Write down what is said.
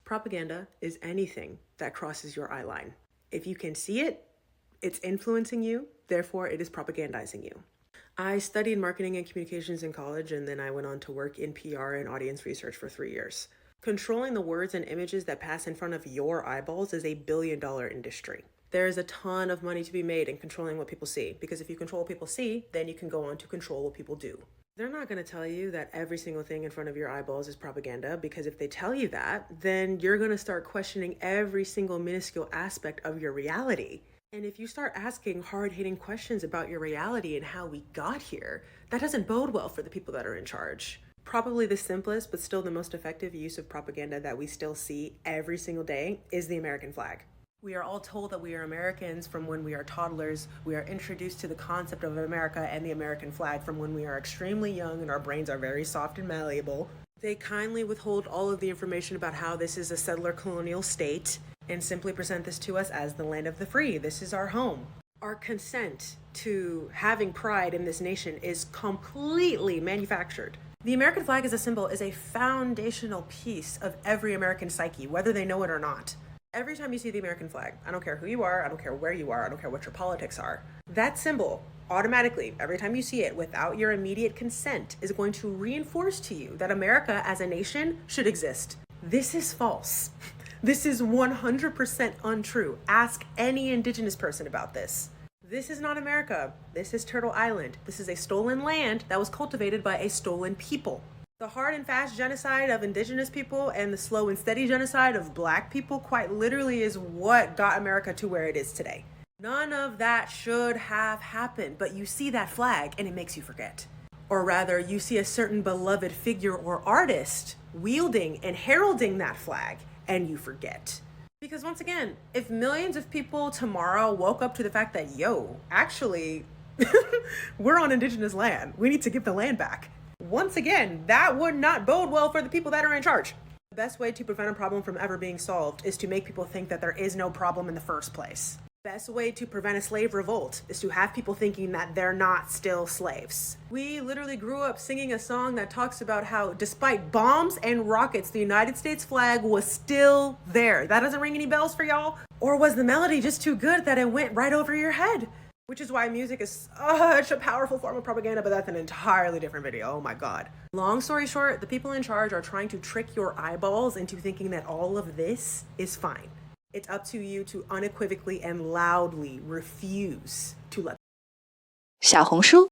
Propaganda is anything that crosses your eye line. If you can see it, it's influencing you, therefore it is propagandizing you. I studied marketing and communications in college, and then I went on to work in PR and audience research for 3 years. Controlling the words and images that pass in front of your eyeballs is a billion-dollar industry. There is a ton of money to be made in controlling what people see, because if you control what people see, then you can go on to control what people do. They're not going to tell you that every single thing in front of your eyeballs is propaganda, because if they tell you that, then you're going to start questioning every single minuscule aspect of your reality. And if you start asking hard-hitting questions about your reality and how we got here, that doesn't bode well for the people that are in charge. Probably the simplest, but still the most effective use of propaganda that we still see every single day is the American flag. We are all told that we are Americans from when we are toddlers. We are introduced to the concept of America and the American flag from when we are extremely young and our brains are very soft and malleable. They kindly withhold all of the information about how this is a settler colonial state and simply present this to us as the land of the free. This is our home. Our consent to having pride in this nation is completely manufactured. The American flag as a symbol is a foundational piece of every American psyche, whether they know it or not. Every time you see the American flag, I don't care who you are, I don't care where you are, I don't care what your politics are, that symbol automatically, every time you see it without your immediate consent, is going to reinforce to you that America as a nation should exist. This is false. This is 100% untrue. Ask any indigenous person about this. This is not America. This is Turtle Island. This is a stolen land that was cultivated by a stolen people. The hard and fast genocide of indigenous people and the slow and steady genocide of Black people quite literally is what got America to where it is today. None of that should have happened, but you see that flag and it makes you forget. Or rather, you see a certain beloved figure or artist wielding and heralding that flag and you forget. Because once again, if millions of people tomorrow woke up to the fact that, yo, actually, we're on indigenous land, we need to give the land back. Once again, that would not bode well for the people that are in charge. The best way to prevent a problem from ever being solved is to make people think that there is no problem in the first place. The best way to prevent a slave revolt is to have people thinking that they're not still slaves. We literally grew up singing a song that talks about how despite bombs and rockets, the United States flag was still there. That doesn't ring any bells for y'all? Or was the melody just too good that it went right over your head? Which is why music is such a powerful form of propaganda, but that's an entirely different video. Oh my God. Long story short, the people in charge are trying to trick your eyeballs into thinking that all of this is fine. It's up to you to unequivocally and loudly refuse to let 小红书